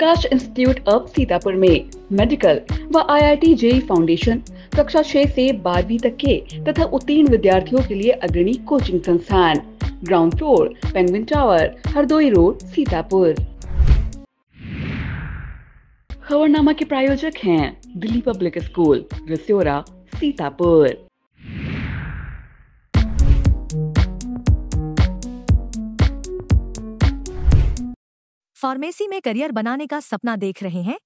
Prakash institute of Sitapur में medical व IIT JEE foundation कक्षा 6 से 12वीं तक के तथा उत्तीर्ण विद्यार्थियों के लिए अग्रणी कोचिंग संस्थान। Ground floor, penguin tower, Hardoi road, Sitapur. खबरनामा के प्रायोजक हैं दिल्ली पब्लिक स्कूल, रिस्योरा, सीतापुर। फार्मेसी में करियर बनाने का सपना देख रहे हैं?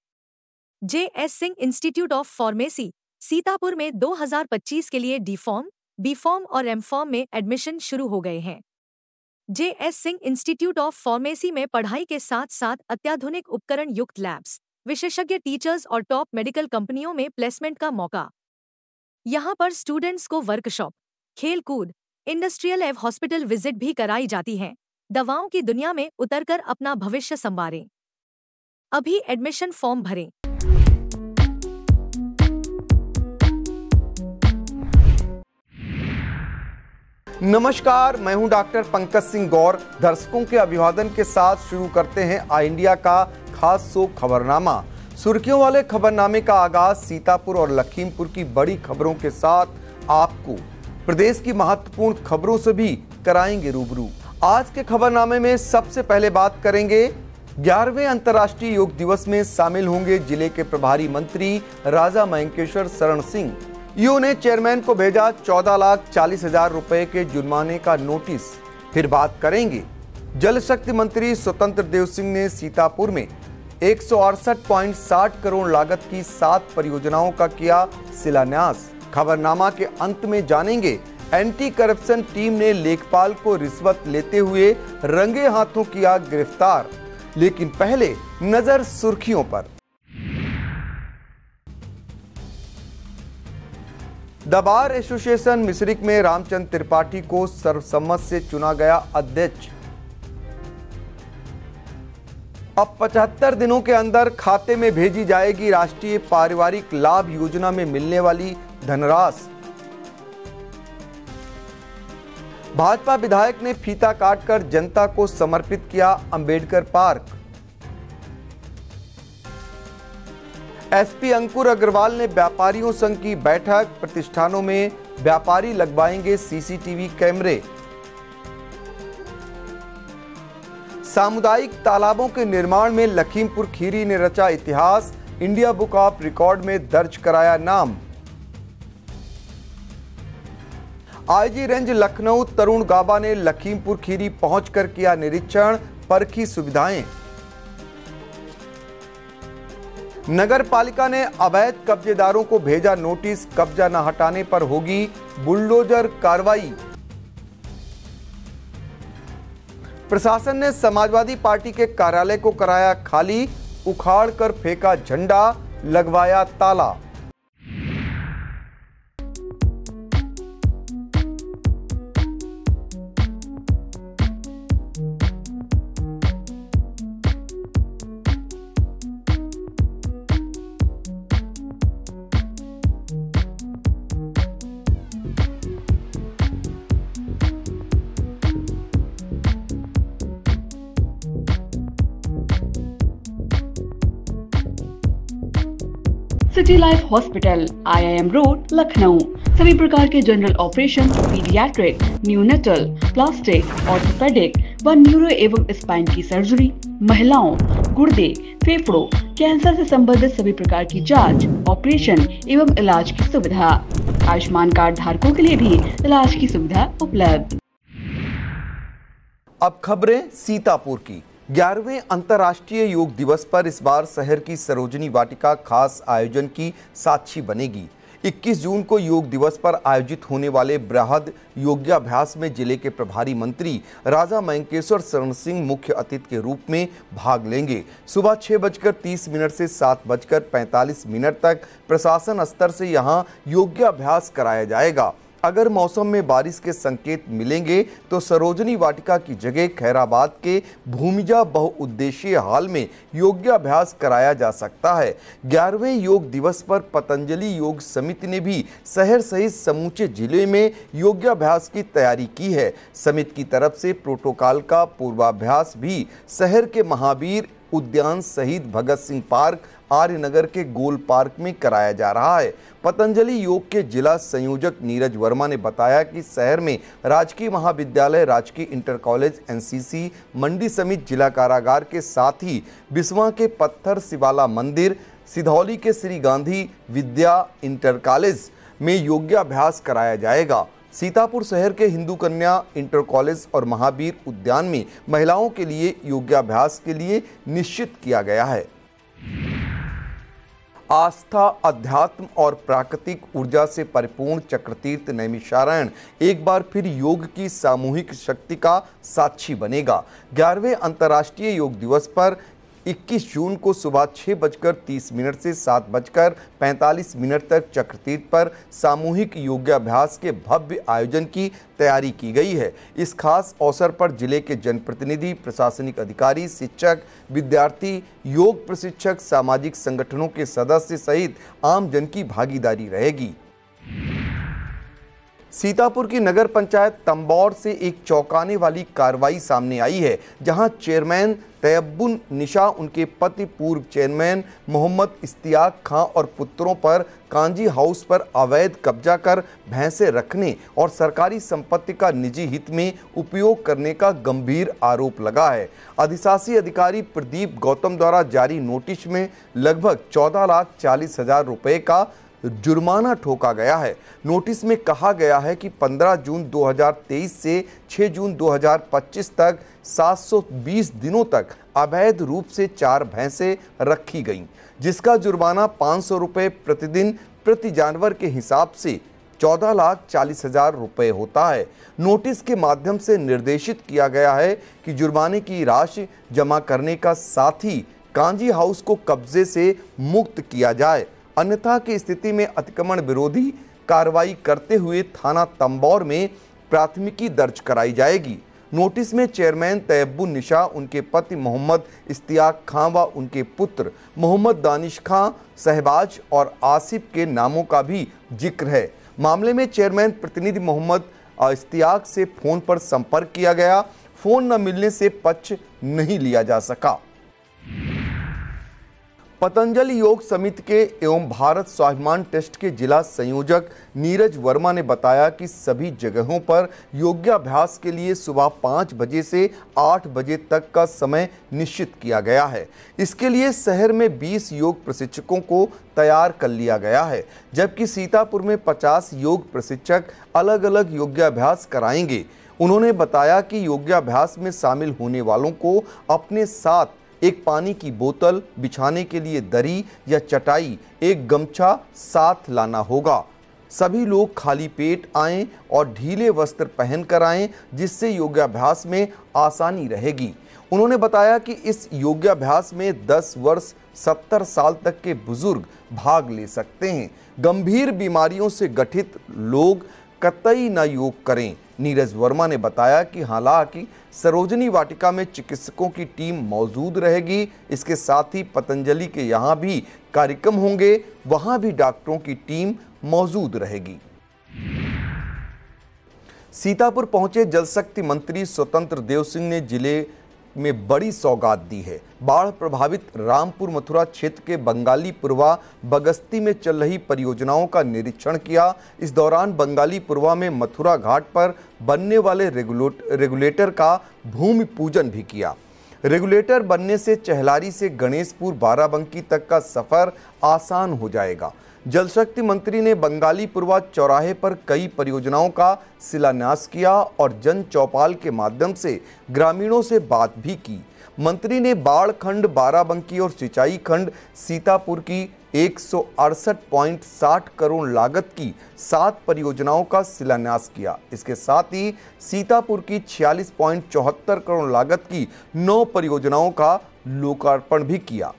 JS Singh institute of pharmacy Sitapur में 2025 के लिए D फॉर्म, B फॉर्म और M फॉर्म में एडमिशन शुरू हो गए हैं। JS Singh institute of pharmacy में पढ़ाई के साथ साथ अत्याधुनिक उपकरण युक्त लैब्स, विशेषज्ञ टीचर्स और टॉप मेडिकल कंपनियों में प्लेसमेंट का मौका। यहाँ पर स्टूडेंट्स को वर्कशॉप, खेल-कूद, इंडस्ट्रियल एवं हॉस्पिटल विजिट भी कराई जाती है। दवाओं की दुनिया में उतरकर अपना भविष्य संवारें। अभी एडमिशन फॉर्म भरें। नमस्कार, मैं हूं डॉक्टर पंकज सिंह गौर। दर्शकों के अभिवादन के साथ शुरू करते हैं आई इंडिया का खास शो खबरनामा। सुर्खियों वाले खबरनामे का आगाज सीतापुर और लखीमपुर की बड़ी खबरों के साथ आपको प्रदेश की महत्वपूर्ण खबरों से भी कराएंगे रूबरू। आज के खबरनामे में सबसे पहले बात करेंगे 11वें अंतर्राष्ट्रीय योग दिवस में शामिल होंगे जिले के प्रभारी मंत्री राजा मयंकेश्वर शरण सिंह। ईओ ने चेयरमैन को भेजा 14,40,000 रुपए के जुर्माने का नोटिस। फिर बात करेंगे जल शक्ति मंत्री स्वतंत्र देव सिंह ने सीतापुर में 168.60 करोड़ लागत की 7 परियोजनाओं का किया शिलान्यास। खबरनामा के अंत में जानेंगे एंटी करप्शन टीम ने लेखपाल को रिश्वत लेते हुए रंगे हाथों किया गिरफ्तार। लेकिन पहले नजर सुर्खियों पर। द बार एसोसिएशन मिश्रिक में रामचंद्र त्रिपाठी को सर्वसम्मत से चुना गया अध्यक्ष। अब 75 दिनों के अंदर खाते में भेजी जाएगी राष्ट्रीय पारिवारिक लाभ योजना में मिलने वाली धनराशि। भाजपा विधायक ने फीता काटकर जनता को समर्पित किया अंबेडकर पार्क। एसपी अंकुर अग्रवाल ने व्यापारियों संघ की बैठक। प्रतिष्ठानों में व्यापारी लगवाएंगे सीसीटीवी कैमरे। सामुदायिक तालाबों के निर्माण में लखीमपुर खीरी ने रचा इतिहास। इंडिया बुक ऑफ रिकॉर्ड में दर्ज कराया नाम। आईजी रेंज लखनऊ तरुण गाबा ने लखीमपुर खीरी पहुंचकर किया निरीक्षण, परखी सुविधाएं। नगर पालिका ने अवैध कब्जेदारों को भेजा नोटिस, कब्जा न हटाने पर होगी बुलडोजर कार्रवाई। प्रशासन ने समाजवादी पार्टी के कार्यालय को कराया खाली, उखाड़कर फेंका झंडा, लगवाया ताला। City life hospital, IIM road, Lucknow. सभी प्रकार के general operation, paediatric, neonatal, plastic, orthopaedic व न्यूरो एवं स्पाइन की सर्जरी, महिलाओं, गुर्दे, फेफड़ों, कैंसर से संबंधित सभी प्रकार की जांच, ऑपरेशन एवं इलाज की सुविधा। आयुष्मान कार्ड धारकों के लिए भी इलाज की सुविधा उपलब्ध। अब खबरें सीतापुर की। 11वें अंतर्राष्ट्रीय योग दिवस पर इस बार शहर की सरोजनी वाटिका खास आयोजन की साक्षी बनेगी। 21 जून को योग दिवस पर आयोजित होने वाले बृहद योगाभ्यास में जिले के प्रभारी मंत्री राजा मयंकेश्वर शरण सिंह मुख्य अतिथि के रूप में भाग लेंगे। सुबह 6:30 से 7:45 तक प्रशासन स्तर से यहां योगाभ्यास कराया जाएगा। अगर मौसम में बारिश के संकेत मिलेंगे तो सरोजनी वाटिका की जगह खैराबाद के भूमिजा बहुउद्देशीय हॉल में योगाभ्यास कराया जा सकता है। 11वें योग दिवस पर पतंजलि योग समिति ने भी शहर सहित समूचे जिले में योगाभ्यास की तैयारी की है। समिति की तरफ से प्रोटोकॉल का पूर्वाभ्यास भी शहर के महावीर उद्यान शहीद भगत सिंह पार्क आर्यनगर के गोल पार्क में कराया जा रहा है। पतंजलि योग के जिला संयोजक नीरज वर्मा ने बताया कि शहर में राजकीय महाविद्यालय, राजकीय इंटर कॉलेज, एनसीसी, मंडी समिति, जिला कारागार के साथ ही बिस्वा के पत्थर शिवाला मंदिर, सिधौली के श्री गांधी विद्या इंटर कॉलेज में योगाभ्यास कराया जाएगा। सीतापुर शहर के हिंदू कन्या इंटर कॉलेज और महावीर उद्यान में महिलाओं के लिए योगाभ्यास के लिए निश्चित किया गया है। आस्था, अध्यात्म और प्राकृतिक ऊर्जा से परिपूर्ण चक्रतीर्थ नैमिषारण्य एक बार फिर योग की सामूहिक शक्ति का साक्षी बनेगा। 11वें अंतर्राष्ट्रीय योग दिवस पर 21 जून को सुबह 6:30 से 7:45 तक चक्रतीर्थ पर सामूहिक योगाभ्यास के भव्य आयोजन की तैयारी की गई है। इस खास अवसर पर जिले के जनप्रतिनिधि, प्रशासनिक अधिकारी, शिक्षक, विद्यार्थी, योग प्रशिक्षक, सामाजिक संगठनों के सदस्य सहित आम जन की भागीदारी रहेगी। सीतापुर की नगर पंचायत तंबौर से एक चौंकाने वाली कार्रवाई सामने आई है, जहां चेयरमैन तैयबुन निशा, उनके पति पूर्व चेयरमैन मोहम्मद इश्तियाक खां और पुत्रों पर कांजी हाउस पर अवैध कब्जा कर भैंसे रखने और सरकारी संपत्ति का निजी हित में उपयोग करने का गंभीर आरोप लगा है। अधिशासी अधिकारी प्रदीप गौतम द्वारा जारी नोटिस में लगभग 14,40,000 रुपये का जुर्माना ठोका गया है। नोटिस में कहा गया है कि 15 जून 2023 से 6 जून 2025 तक 720 दिनों तक अवैध रूप से 4 भैंसें रखी गईं, जिसका जुर्माना 500 रुपये प्रतिदिन प्रति जानवर के हिसाब से 14,40,000 रुपये होता है। नोटिस के माध्यम से निर्देशित किया गया है कि जुर्माने की राशि जमा करने का साथ ही कांजी हाउस को कब्जे से मुक्त किया जाए, अन्यथा की स्थिति में अतिक्रमण विरोधी कार्रवाई करते हुए थाना तंबौर में प्राथमिकी दर्ज कराई जाएगी। नोटिस में चेयरमैन तैयबुन निशा, उनके पति मोहम्मद इश्तियाक खां व उनके पुत्र मोहम्मद दानिश खां, शहबाज और आसिफ के नामों का भी जिक्र है। मामले में चेयरमैन प्रतिनिधि मोहम्मद इश्तियाक से फोन पर संपर्क किया गया, फोन न मिलने से पक्ष नहीं लिया जा सका। पतंजलि योग समिति के एवं भारत स्वाभिमान ट्रस्ट के जिला संयोजक नीरज वर्मा ने बताया कि सभी जगहों पर योगाभ्यास के लिए सुबह 5 बजे से 8 बजे तक का समय निश्चित किया गया है। इसके लिए शहर में 20 योग प्रशिक्षकों को तैयार कर लिया गया है, जबकि सीतापुर में 50 योग प्रशिक्षक अलग अलग योगाभ्यास कराएंगे। उन्होंने बताया कि योगाभ्यास में शामिल होने वालों को अपने साथ एक पानी की बोतल, बिछाने के लिए दरी या चटाई, एक गमछा साथ लाना होगा। सभी लोग खाली पेट आएं और ढीले वस्त्र पहनकर आएं, जिससे योगाभ्यास में आसानी रहेगी। उन्होंने बताया कि इस योगाभ्यास में 10 वर्ष 70 साल तक के बुजुर्ग भाग ले सकते हैं। गंभीर बीमारियों से ग्रसित लोग कतई न योग करें। नीरज वर्मा ने बताया कि हालांकि सरोजनी वाटिका में चिकित्सकों की टीम मौजूद रहेगी, इसके साथ ही पतंजलि के यहाँ भी कार्यक्रम होंगे, वहाँ भी डॉक्टरों की टीम मौजूद रहेगी। सीतापुर पहुंचे जल शक्ति मंत्री स्वतंत्र देव सिंह ने जिले में बड़ी सौगात दी है। बाढ़ प्रभावित रामपुर मथुरा क्षेत्र के बंगालीपुरवा बगस्ती में चल रही परियोजनाओं का निरीक्षण किया। इस दौरान बंगालीपुरवा में मथुरा घाट पर बनने वाले रेगुलेटर का भूमि पूजन भी किया। रेगुलेटर बनने से चहलारी से गणेशपुर बाराबंकी तक का सफर आसान हो जाएगा। जल शक्ति मंत्री ने बंगालीपुरवा चौराहे पर कई परियोजनाओं का शिलान्यास किया और जन चौपाल के माध्यम से ग्रामीणों से बात भी की। मंत्री ने बाढ़ खंड बाराबंकी और सिंचाई खंड सीतापुर की 168.60 करोड़ लागत की 7 परियोजनाओं का शिलान्यास किया। इसके साथ ही सीतापुर की 46.74 करोड़ लागत की 9 परियोजनाओं का लोकार्पण भी किया।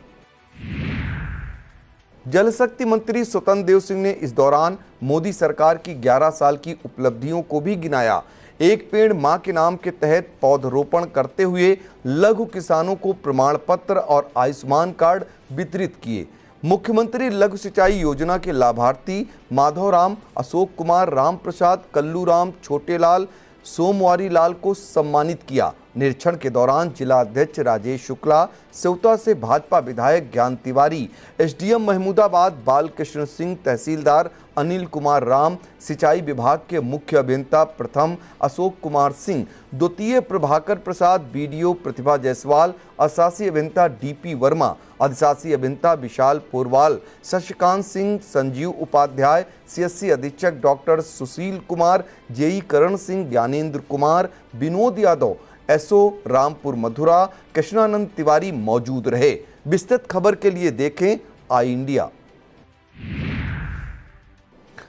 जल शक्ति मंत्री स्वतंत्र देव सिंह ने इस दौरान मोदी सरकार की 11 साल की उपलब्धियों को भी गिनाया। एक पेड़ मां के नाम के तहत पौधरोपण करते हुए लघु किसानों को प्रमाण पत्र और आयुष्मान कार्ड वितरित किए। मुख्यमंत्री लघु सिंचाई योजना के लाभार्थी माधवराम, अशोक कुमार, राम प्रसाद, कल्लू राम, छोटेलाल, सोमवारी लाल को सम्मानित किया। निरीक्षण के दौरान जिला अध्यक्ष राजेश शुक्ला, सेवता से भाजपा विधायक ज्ञान तिवारी, एसडीएम महमूदाबाद बालकृष्ण सिंह, तहसीलदार अनिल कुमार राम, सिंचाई विभाग के मुख्य अभियंता प्रथम अशोक कुमार सिंह, द्वितीय प्रभाकर प्रसाद, बीडीओ प्रतिभा जायसवाल, अशासी अभियंता डीपी वर्मा, अधिशासी अभियंता विशाल पोरवाल, शशिकांत सिंह, संजीव उपाध्याय, सीएससी अधीक्षक doctor Sushil Kumar, JEE Karan Singh, Gyanendra Kumar, Vinod Yadav, SO Rampur Mathura, Krishnanand Tiwari मौजूद रहे। विस्तृत खबर के लिए देखें आई इंडिया।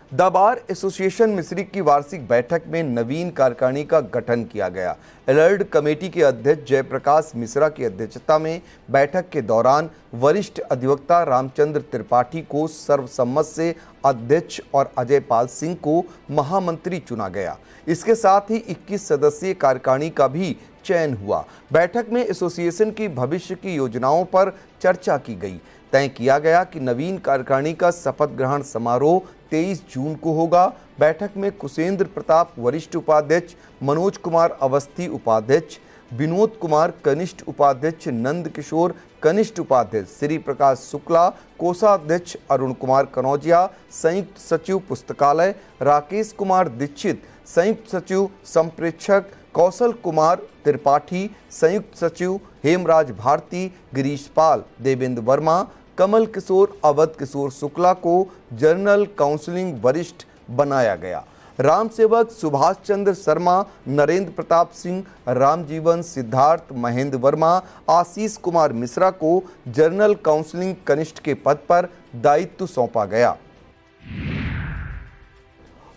द बार एसोसिएशन मिस्री की वार्षिक बैठक में नवीन कार्यकारिणी का गठन किया गया। अलर्ट कमेटी के अध्यक्ष जयप्रकाश मिश्रा की अध्यक्षता में बैठक के दौरान वरिष्ठ अधिवक्ता रामचंद्र त्रिपाठी को सर्वसम्मत से अध्यक्ष और अजय पाल सिंह को महामंत्री चुना गया। इसके साथ ही 21 सदस्यीय कार्यकारिणी का भी चयन हुआ। बैठक में एसोसिएशन की भविष्य की योजनाओं पर चर्चा की गई। तय किया गया कि नवीन कार्यकारिणी का शपथ ग्रहण समारोह 23 जून को होगा। बैठक में कुशेंद्र प्रताप वरिष्ठ उपाध्यक्ष, मनोज कुमार अवस्थी उपाध्यक्ष, विनोद कुमार कनिष्ठ उपाध्यक्ष, नंद किशोर कनिष्ठ उपाध्यक्ष, श्री प्रकाश शुक्ला कोषाध्यक्ष, अरुण कुमार कनौजिया संयुक्त सचिव पुस्तकालय, राकेश कुमार दीक्षित संयुक्त सचिव संप्रेक्षक, कौशल कुमार त्रिपाठी संयुक्त सचिव, हेमराज भारती, गिरीश पाल, देवेंद्र वर्मा, कमल किशोर, अवध किशोर शुक्ला को जनरल काउंसिलिंग वरिष्ठ बनाया गया। राम सेवक सुभाष चंद्र शर्मा, नरेंद्र प्रताप सिंह, रामजीवन, सिद्धार्थ, महेंद्र वर्मा, आशीष कुमार मिश्रा को जनरल काउंसिलिंग कनिष्ठ के पद पर दायित्व सौंपा गया।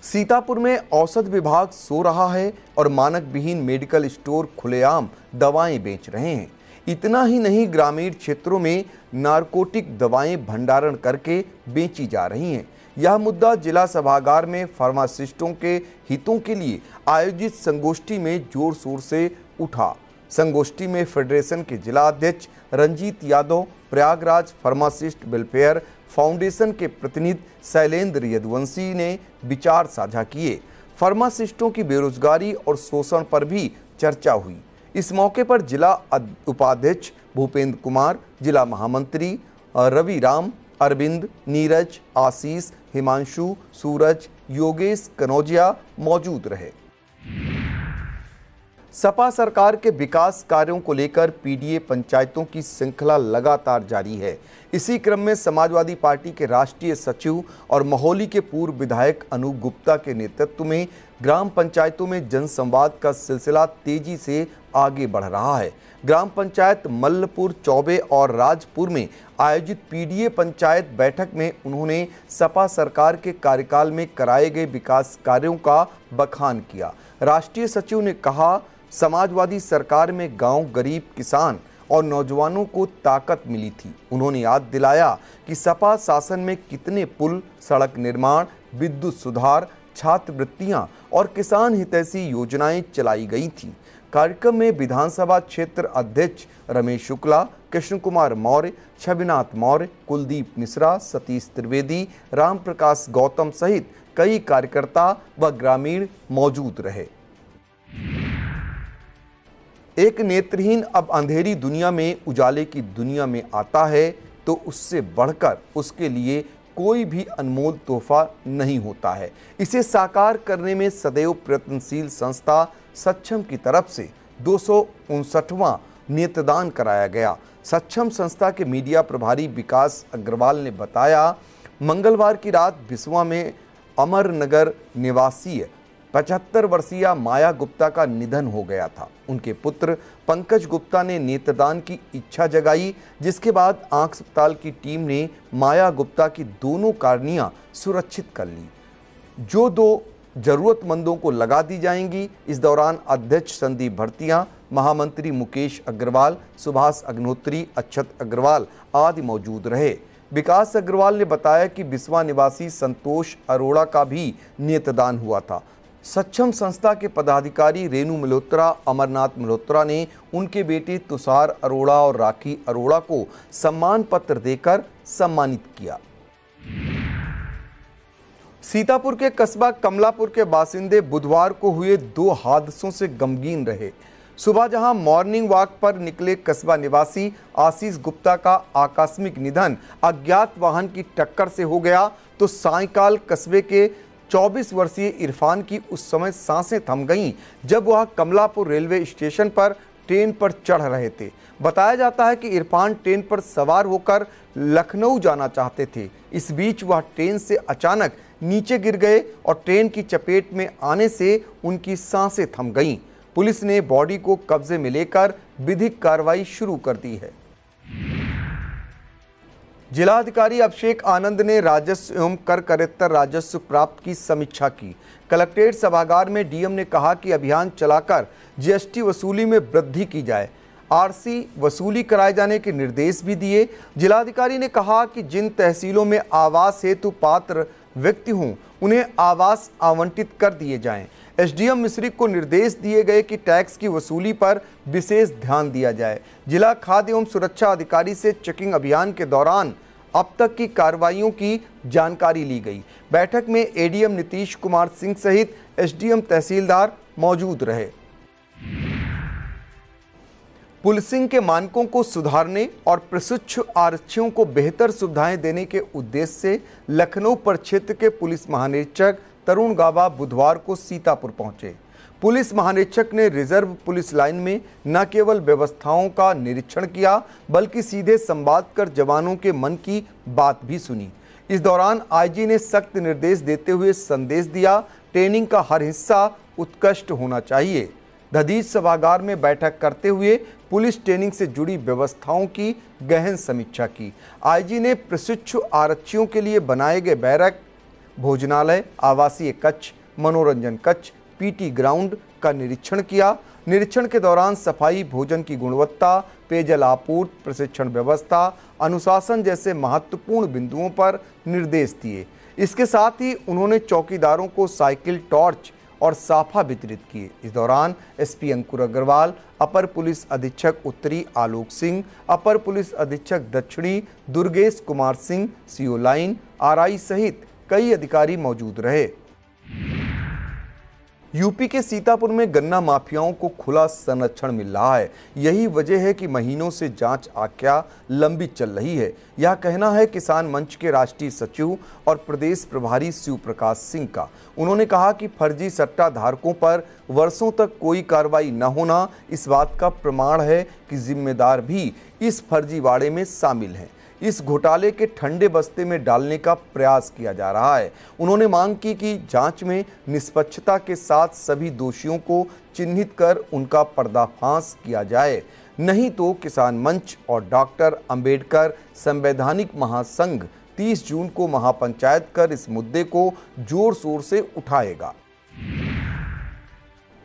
सीतापुर में औषध विभाग सो रहा है और मानक विहीन मेडिकल स्टोर खुलेआम दवाएं बेच रहे हैं। इतना ही नहीं, ग्रामीण क्षेत्रों में नारकोटिक दवाएं भंडारण करके बेची जा रही हैं। यह मुद्दा जिला सभागार में फार्मासिस्टों के हितों के लिए आयोजित संगोष्ठी में जोर शोर से उठा। संगोष्ठी में फेडरेशन के जिला अध्यक्ष Ranjit Yadav, Prayagraj pharmacist welfare foundation के प्रतिनिधि शैलेंद्र यदुवंशी ने विचार साझा किए। फार्मासिस्टों की बेरोजगारी और शोषण पर भी चर्चा हुई। इस मौके पर जिला उपाध्यक्ष भूपेंद्र कुमार, जिला महामंत्री रवि राम, अरविंद, नीरज, आशीष, हिमांशु, सूरज, योगेश कनौजिया मौजूद रहे। सपा सरकार के विकास कार्यों को लेकर पीडीए पंचायतों की श्रृंखला लगातार जारी है। इसी क्रम में समाजवादी पार्टी के राष्ट्रीय सचिव और महोली के पूर्व विधायक अनूप गुप्ता के नेतृत्व में ग्राम पंचायतों में जनसंवाद का सिलसिला तेजी से आगे बढ़ रहा है। ग्राम पंचायत मल्लपुर, चौबे और राजपुर में आयोजित पीडीए पंचायत बैठक में उन्होंने सपा सरकार के कार्यकाल में कराए गए विकास कार्यों का बखान किया। राष्ट्रीय सचिव ने कहा, समाजवादी सरकार में गांव, गरीब, किसान और नौजवानों को ताकत मिली थी। उन्होंने याद दिलाया कि सपा शासन में कितने पुल, सड़क निर्माण, विद्युत सुधार, छात्रवृत्तियां और किसान हितैषी योजनाएं चलाई गई थी। कार्यक्रम में विधानसभा क्षेत्र अध्यक्ष रमेश शुक्ला, कृष्ण कुमार मौर्य, छविनाथ मौर्य, कुलदीप मिश्रा, सतीश त्रिवेदी, राम प्रकाश गौतम सहित कई कार्यकर्ता व ग्रामीण मौजूद रहे। एक नेत्रहीन अब अंधेरी दुनिया में उजाले की दुनिया में आता है तो उससे बढ़कर उसके लिए कोई भी अनमोल तोहफा नहीं होता है। इसे साकार करने में सदैव प्रयत्नशील संस्था सक्षम की तरफ से 259वां नेत्रदान कराया गया। सक्षम संस्था के मीडिया प्रभारी विकास अग्रवाल ने बताया, मंगलवार की रात बिस्वा में अमरनगर निवासी 75 वर्षीय माया गुप्ता का निधन हो गया था। उनके पुत्र पंकज गुप्ता ने नेत्रदान की इच्छा जगाई, जिसके बाद आंख अस्पताल की टीम ने माया गुप्ता की दोनों कार्नियां सुरक्षित कर ली, जो 2 जरूरतमंदों को लगा दी जाएंगी। इस दौरान अध्यक्ष संदीप भरतिया, महामंत्री मुकेश अग्रवाल, सुभाष अग्निहोत्री, अक्षत अग्रवाल आदि मौजूद रहे। विकास अग्रवाल ने बताया कि बिस्वा निवासी संतोष अरोड़ा का भी नेत्रदान हुआ था। सक्षम संस्था के पदाधिकारी रेणु मल्होत्रा, अमरनाथ मल्होत्रा ने उनके बेटे तुषार अरोड़ा और राखी अरोड़ा को सम्मान पत्र देकर सम्मानित किया। सीतापुर के कस्बा कमलापुर के बासिंदे बुधवार को हुए 2 हादसों से गमगीन रहे। सुबह जहां मॉर्निंग वॉक पर निकले कस्बा निवासी आशीष गुप्ता का आकस्मिक निधन अज्ञात वाहन की टक्कर से हो गया, तो सायंकाल कस्बे के 24 वर्षीय इरफान की उस समय सांसें थम गईं जब वह कमलापुर रेलवे स्टेशन पर ट्रेन पर चढ़ रहे थे। बताया जाता है कि इरफान ट्रेन पर सवार होकर लखनऊ जाना चाहते थे। इस बीच वह ट्रेन से अचानक नीचे गिर गए और ट्रेन की चपेट में आने से उनकी सांसें थम गईं। पुलिस ने बॉडी को कब्जे में लेकर विधिक कार्रवाई शुरू कर दी है। जिलाधिकारी अभिषेक आनंद ने राजस्व एवं कर करेत्तर राजस्व प्राप्त की समीक्षा की। कलेक्ट्रेट सभागार में डीएम ने कहा कि अभियान चलाकर जीएसटी वसूली में वृद्धि की जाए। आरसी वसूली कराए जाने के निर्देश भी दिए। जिलाधिकारी ने कहा कि जिन तहसीलों में आवास हेतु पात्र व्यक्ति हों उन्हें आवास आवंटित कर दिए जाएं। एसडीएम मिश्री को निर्देश दिए गए कि टैक्स की वसूली पर विशेष ध्यान दिया जाए। जिला खाद्य एवं सुरक्षा अधिकारी से चेकिंग अभियान के दौरान अब तक की कार्रवाइयों की जानकारी ली गई। बैठक में एडीएम नीतीश कुमार सिंह सहित एसडीएम तहसीलदार मौजूद रहे। पुलिसिंग के मानकों को सुधारने और प्रशिक्षु आरक्षियों को बेहतर सुविधाएं देने के उद्देश्य से लखनऊ प्रक्षेत्र के पुलिस महानिरीक्षक तरुण गाबा बुधवार को सीतापुर पहुंचे। पुलिस महानिरीक्षक ने रिजर्व पुलिस लाइन में न केवल व्यवस्थाओं का निरीक्षण किया बल्कि सीधे संवाद कर जवानों के मन की बात भी सुनी। इस दौरान आईजी ने सख्त निर्देश देते हुए संदेश दिया, ट्रेनिंग का हर हिस्सा उत्कृष्ट होना चाहिए। दधीच सभागार में बैठक करते हुए पुलिस ट्रेनिंग से जुड़ी व्यवस्थाओं की गहन समीक्षा की। आईजी ने प्रशिक्षु आरक्षियों के लिए बनाए गए बैरक, भोजनालय, आवासीय कक्ष, मनोरंजन कक्ष, पीटी ग्राउंड का निरीक्षण किया। निरीक्षण के दौरान सफाई, भोजन की गुणवत्ता, पेयजल आपूर्ति, प्रशिक्षण व्यवस्था, अनुशासन जैसे महत्वपूर्ण बिंदुओं पर निर्देश दिए। इसके साथ ही उन्होंने चौकीदारों को साइकिल, टॉर्च और साफा वितरित किए। इस दौरान एसपी अंकुर अग्रवाल, अपर पुलिस अधीक्षक उत्तरी आलोक सिंह, अपर पुलिस अधीक्षक दक्षिणी Durgesh Kumar Singh, CO line, RI सहित कई अधिकारी मौजूद रहे। यूपी के सीतापुर में गन्ना माफियाओं को खुला संरक्षण मिल रहा है। यही वजह है कि महीनों से जांच आख्या लंबी चल रही है। यह कहना है किसान मंच के राष्ट्रीय सचिव और प्रदेश प्रभारी शिव प्रकाश सिंह का। उन्होंने कहा कि फर्जी सट्टा धारकों पर वर्षों तक कोई कार्रवाई न होना इस बात का प्रमाण है कि जिम्मेदार भी इस फर्जीवाड़े में शामिल हैं। इस घोटाले के ठंडे बस्ते में डालने का प्रयास किया जा रहा है। उन्होंने मांग की कि जांच में निष्पक्षता के साथ सभी दोषियों को चिन्हित कर उनका पर्दाफाश किया जाए, नहीं तो किसान मंच और डॉक्टर अंबेडकर संवैधानिक महासंघ 30 जून को महापंचायत कर इस मुद्दे को जोर शोर से उठाएगा।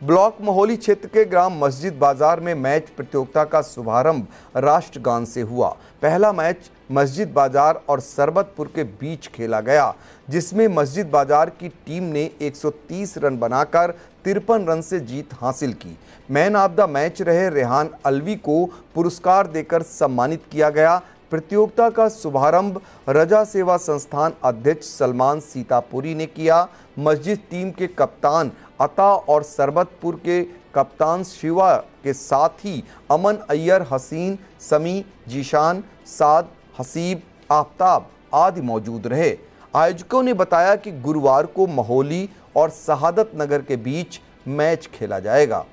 ब्लॉक मोहाली क्षेत्र के ग्राम मस्जिद बाजार में मैच प्रतियोगिता का शुभारंभ राष्ट्रगान से हुआ। पहला मैच मस्जिद बाजार और सरबतपुर के बीच खेला गया, जिसमें मस्जिद बाजार की टीम ने 130 रन बनाकर 53 रन से जीत हासिल की। मैन ऑफ द मैच रहे रेहान अलवी को पुरस्कार देकर सम्मानित किया गया। प्रतियोगिता का शुभारंभ रजा सेवा संस्थान अध्यक्ष सलमान सीतापुरी ने किया। मस्जिद टीम के कप्तान अता और सरबतपुर के कप्तान शिवा के साथ ही अमन अय्यर, हसीन, समी, जीशान, साद, हसीब, आफ्ताब आदि मौजूद रहे। आयोजकों ने बताया कि गुरुवार को मोहाली और शहादत नगर के बीच मैच खेला जाएगा।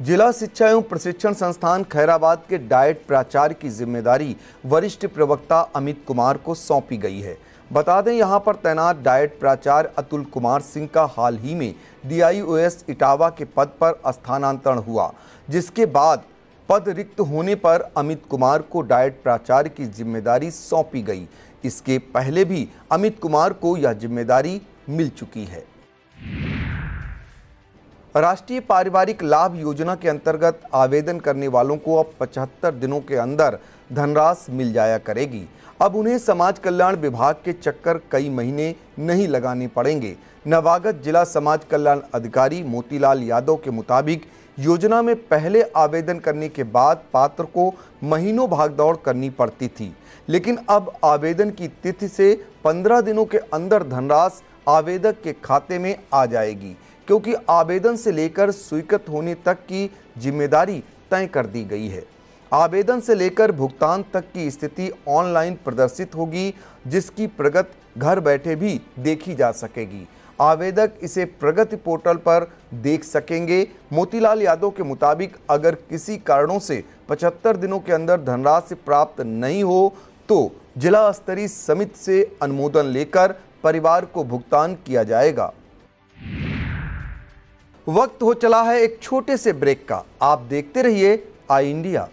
जिला शिक्षा एवं प्रशिक्षण संस्थान खैराबाद के डाइट प्राचार्य की जिम्मेदारी वरिष्ठ प्रवक्ता अमित कुमार को सौंपी गई है। बता दें, यहां पर तैनात डाइट प्राचार्य अतुल कुमार सिंह का हाल ही में DIOS इटावा के पद पर स्थानांतरण हुआ, जिसके बाद पद रिक्त होने पर अमित कुमार को डाइट प्राचार्य की जिम्मेदारी सौंपी गई। इसके पहले भी अमित कुमार को यह जिम्मेदारी मिल चुकी है। राष्ट्रीय पारिवारिक लाभ योजना के अंतर्गत आवेदन करने वालों को अब 75 दिनों के अंदर धनराशि मिल जाया करेगी। अब उन्हें समाज कल्याण विभाग के चक्कर कई महीने नहीं लगाने पड़ेंगे। नवागत जिला समाज कल्याण अधिकारी मोतीलाल यादव के मुताबिक योजना में पहले आवेदन करने के बाद पात्र को महीनों भागदौड़ करनी पड़ती थी, लेकिन अब आवेदन की तिथि से 15 दिनों के अंदर धनराशि आवेदक के खाते में आ जाएगी। क्योंकि आवेदन से लेकर स्वीकृत होने तक की जिम्मेदारी तय कर दी गई है। आवेदन से लेकर भुगतान तक की स्थिति ऑनलाइन प्रदर्शित होगी, जिसकी प्रगति घर बैठे भी देखी जा सकेगी। आवेदक इसे प्रगति पोर्टल पर देख सकेंगे। मोतीलाल यादव के मुताबिक अगर किसी कारणों से 75 दिनों के अंदर धनराशि प्राप्त नहीं हो तो जिला स्तरीय समिति से अनुमोदन लेकर परिवार को भुगतान किया जाएगा। वक्त हो चला है एक छोटे से ब्रेक का। आप देखते रहिए आई India.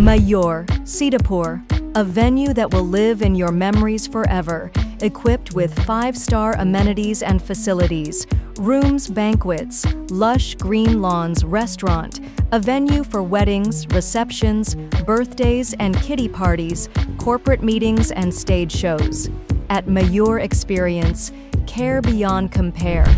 Mayur, Sitapur, a venue that will live in your memories forever, equipped with 5-star amenities and facilities, rooms, banquets, lush green lawns, restaurant, a venue for weddings, receptions, birthdays and kiddie parties, corporate meetings and stage shows. At Mayur Experience, care beyond compare.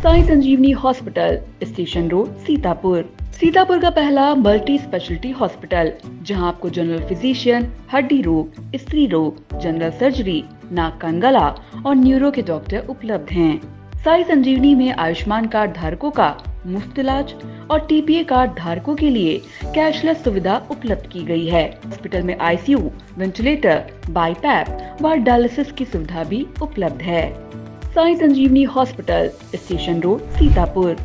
Sai Sanjeevani hospital, station road, Sitapur. Sitapur का पहला multi speciality hospital, जहां आपको general physician, हड्डी रोग, स्त्री रोग, general surgery, नाक कान गला और न्यूरो के डॉक्टर उपलब्ध हैं। साई संजीवनी में आयुष्मान कार्ड धारकों का मुफ्त इलाज और टीपीए कार्ड धारकों के लिए कैशलेस सुविधा उपलब्ध की गई है। हॉस्पिटल में आईसीयू, वेंटिलेटर, बाईपैप व डायलिसिस की सुविधा भी उपलब्ध है। Sai Sanjeevani hospital, station road, Sitapur.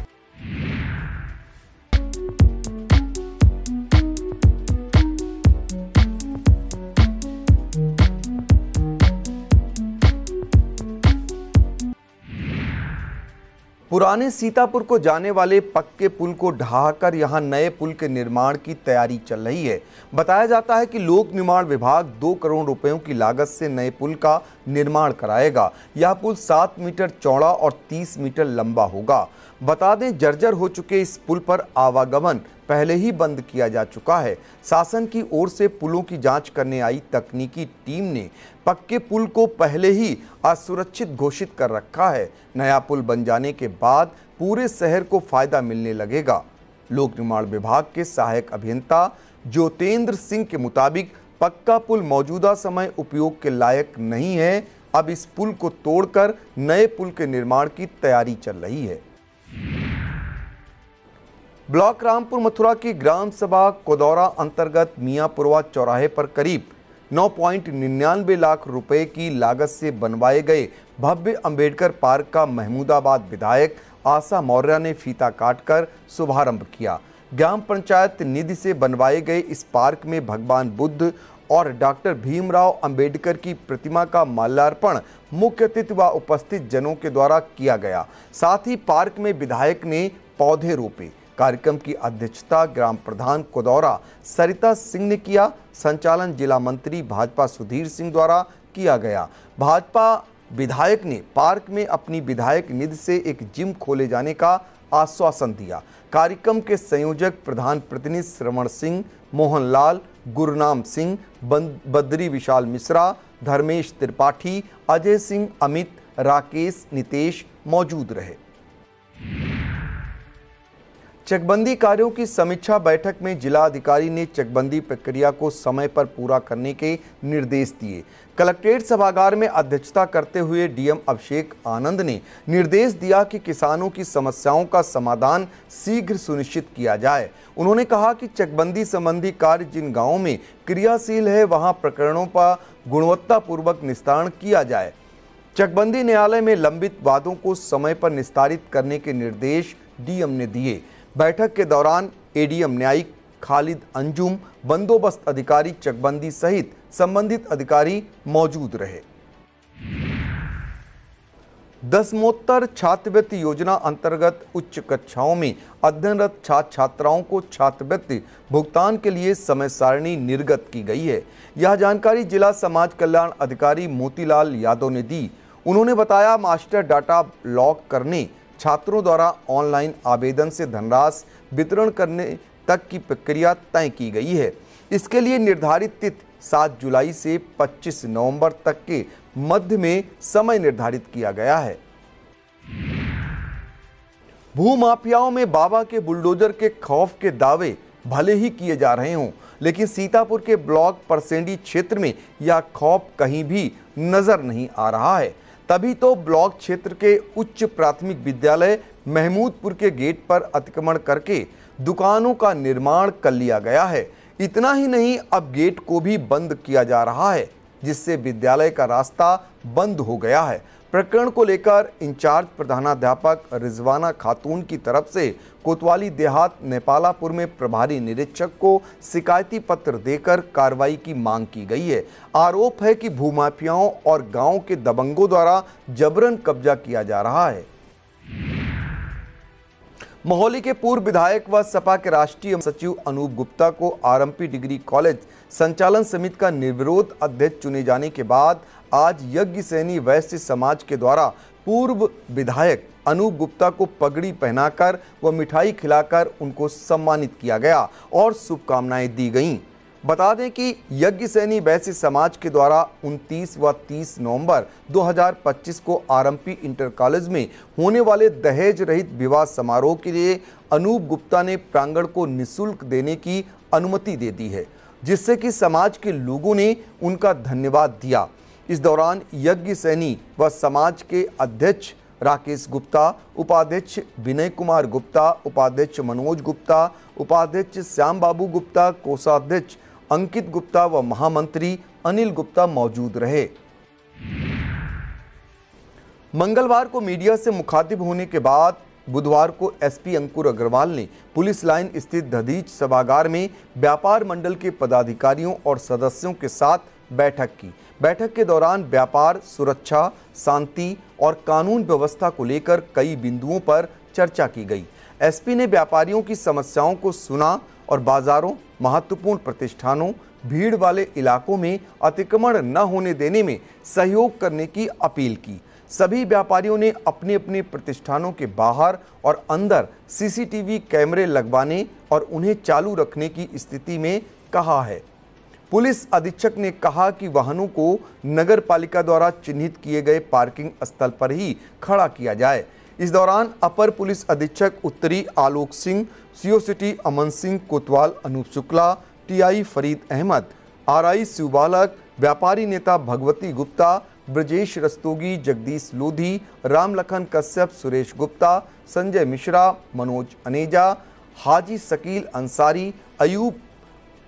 पुराने सीतापुर को जाने वाले पक्के पुल को ढहाकर यहां नए पुल के निर्माण की तैयारी चल रही है। बताया जाता है कि लोक निर्माण विभाग 2 करोड़ रुपयों की लागत से नए पुल का निर्माण कराएगा। यह पुल 7 मीटर चौड़ा और 30 मीटर लंबा होगा। बता दें, जर्जर हो चुके इस पुल पर आवागमन पहले ही बंद किया जा चुका है। शासन की ओर से पुलों की जांच करने आई तकनीकी टीम ने पक्के पुल को पहले ही असुरक्षित घोषित कर रखा है। नया पुल बन जाने के बाद पूरे शहर को फायदा मिलने लगेगा। लोक निर्माण विभाग के सहायक अभियंता ज्योतेंद्र सिंह के मुताबिक पक्का पुल मौजूदा समय उपयोग के लायक नहीं है। अब इस पुल को तोड़कर नए पुल के निर्माण की तैयारी चल रही है। ब्लॉक रामपुर मथुरा की ग्राम सभा कोदौरा अंतर्गत मियाँपुरवा चौराहे पर करीब 9.99 लाख रुपए की लागत से बनवाए गए भव्य अंबेडकर पार्क का महमूदाबाद विधायक आशा मौर्य ने फीता काटकर शुभारंभ किया। ग्राम पंचायत निधि से बनवाए गए इस पार्क में भगवान बुद्ध और डॉक्टर भीमराव अंबेडकर की प्रतिमा का माल्यार्पण मुख्य अतिथि व उपस्थित जनों के द्वारा किया गया। साथ ही पार्क में विधायक ने पौधे रोपे। कार्यक्रम की अध्यक्षता ग्राम प्रधान कोदौरा सरिता सिंह ने किया। संचालन जिला मंत्री भाजपा सुधीर सिंह द्वारा किया गया। भाजपा विधायक ने पार्क में अपनी विधायक निधि से एक जिम खोले जाने का आश्वासन दिया। कार्यक्रम के संयोजक प्रधान प्रतिनिधि श्रवण सिंह, मोहनलाल, गुरनाम सिंह, बद्री विशाल मिश्रा, धर्मेश त्रिपाठी, अजय सिंह, अमित, राकेश, नितेश मौजूद रहे। चकबंदी कार्यों की समीक्षा बैठक में जिलाधिकारी ने चकबंदी प्रक्रिया को समय पर पूरा करने के निर्देश दिए। कलेक्ट्रेट सभागार में अध्यक्षता करते हुए डीएम अभिषेक आनंद ने निर्देश दिया कि किसानों की समस्याओं का समाधान शीघ्र सुनिश्चित किया जाए। उन्होंने कहा कि चकबंदी संबंधी कार्य जिन गांवों में क्रियाशील है वहां प्रकरणों का गुणवत्तापूर्वक निस्तारण किया जाए। चकबंदी न्यायालय में लंबित वादों को समय पर निस्तारित करने के निर्देश डीएम ने दिए। बैठक के दौरान एडीएम न्यायिक खालिद अंजुम, बंदोबस्त अधिकारी चकबंदी सहित संबंधित अधिकारी मौजूद रहे। दसमोत्तर छात्रवृत्ति योजना अंतर्गत उच्च कक्षाओं में अध्ययनरत छात्र छात्राओं को छात्रवृत्ति भुगतान के लिए समय सारणी निर्गत की गई है। यह जानकारी जिला समाज कल्याण अधिकारी मोतीलाल यादव ने दी। उन्होंने बताया, मास्टर डाटा लॉक करने, छात्रों द्वारा ऑनलाइन आवेदन से धनराशि वितरण करने तक की प्रक्रिया तय की गई है। इसके लिए निर्धारित तिथि 7 जुलाई से 25 नवंबर तक के मध्य में समय निर्धारित किया गया है। भूमाफियाओं में बाबा के बुलडोजर के खौफ के दावे भले ही किए जा रहे हों, लेकिन सीतापुर के ब्लॉक परसेंडी क्षेत्र में यह खौफ कहीं भी नजर नहीं आ रहा है। तभी तो ब्लॉक क्षेत्र के उच्च प्राथमिक विद्यालय महमूदपुर के गेट पर अतिक्रमण करके दुकानों का निर्माण कर लिया गया है। इतना ही नहीं, अब गेट को भी बंद किया जा रहा है, जिससे विद्यालय का रास्ता बंद हो गया है। प्रकरण को लेकर इंचार्ज प्रधानाध्यापक रिजवाना खातून की तरफ से कोतवाली देहात नेपालापुर में प्रभारी निरीक्षक को शिकायती पत्र देकर कार्रवाई की मांग की गई है। आरोप है कि भूमाफियाओं और गांव के दबंगों द्वारा जबरन कब्जा किया जा रहा है। मोहाली के पूर्व विधायक व सपा के राष्ट्रीय सचिव अनूप गुप्ता को आरएमपी डिग्री कॉलेज संचालन समिति का निर्विरोध अध्यक्ष चुने जाने के बाद आज यज्ञ सैनी वैश्य समाज के द्वारा पूर्व विधायक अनूप गुप्ता को पगड़ी पहनाकर व मिठाई खिलाकर उनको सम्मानित किया गया और शुभकामनाएं दी गईं। बता दें कि यज्ञ सैनी वैश्य समाज के द्वारा 29 व 30 नवंबर 2025 को आरएमपी इंटर कॉलेज में होने वाले दहेज रहित विवाह समारोह के लिए अनूप गुप्ता ने प्रांगण को निःशुल्क देने की अनुमति दे दी है, जिससे कि समाज के लोगों ने उनका धन्यवाद दिया। इस दौरान यज्ञ सैनी व समाज के अध्यक्ष राकेश गुप्ता, उपाध्यक्ष विनय कुमार गुप्ता, उपाध्यक्ष मनोज गुप्ता, उपाध्यक्ष श्याम बाबू गुप्ता, कोषाध्यक्ष अंकित गुप्ता व महामंत्री अनिल गुप्ता मौजूद रहे। मंगलवार को मीडिया से मुखातिब होने के बाद बुधवार को एसपी अंकुर अग्रवाल ने पुलिस लाइन स्थित दधीच सभागार में व्यापार मंडल के पदाधिकारियों और सदस्यों के साथ बैठक की। बैठक के दौरान व्यापार, सुरक्षा, शांति और कानून व्यवस्था को लेकर कई बिंदुओं पर चर्चा की गई। एसपी ने व्यापारियों की समस्याओं को सुना और बाजारों, महत्वपूर्ण प्रतिष्ठानों, भीड़ वाले इलाकों में अतिक्रमण न होने देने में सहयोग करने की अपील की। सभी व्यापारियों ने अपने अपने प्रतिष्ठानों के बाहर और अंदर सीसीटीवी कैमरे लगवाने और उन्हें चालू रखने की स्थिति में कहा है। पुलिस अधीक्षक ने कहा कि वाहनों को नगर पालिका द्वारा चिन्हित किए गए पार्किंग स्थल पर ही खड़ा किया जाए। इस दौरान अपर पुलिस अधीक्षक उत्तरी आलोक सिंह, सीओ सिटी अमन सिंह कोतवाल, अनूप शुक्ला, टीआई फरीद अहमद, आरआई शिवबालक, व्यापारी नेता भगवती गुप्ता, ब्रजेश रस्तोगी, जगदीश लोधी, रामलखन कश्यप, सुरेश गुप्ता, संजय मिश्रा, मनोज अनेजा, हाजी शकील अंसारी, अयूब